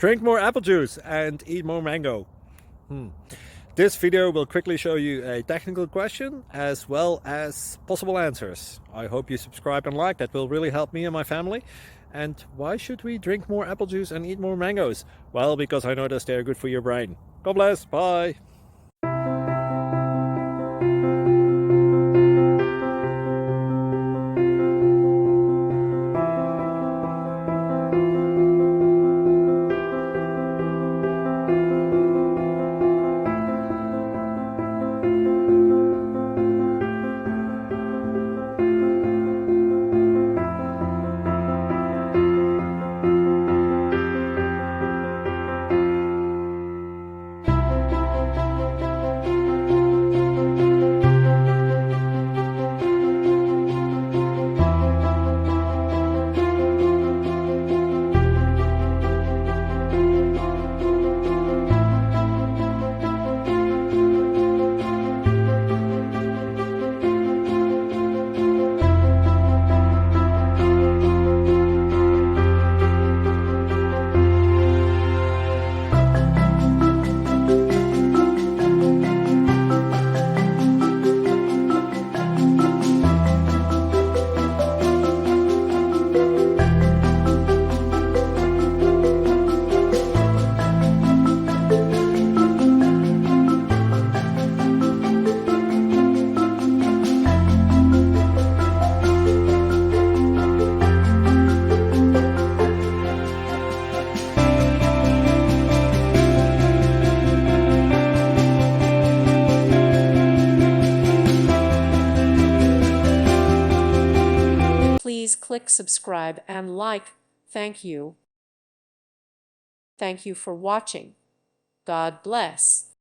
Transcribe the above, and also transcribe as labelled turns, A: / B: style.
A: Drink more apple juice and eat more mango. This video will quickly show you a technical question as well as possible answers. I hope you subscribe and like, that will really help me and my family. And why should we drink more apple juice and eat more mangoes? Well, because I noticed they're good for your brain. God bless, bye!
B: Please click subscribe and like. Thank you. Thank you for watching. God bless.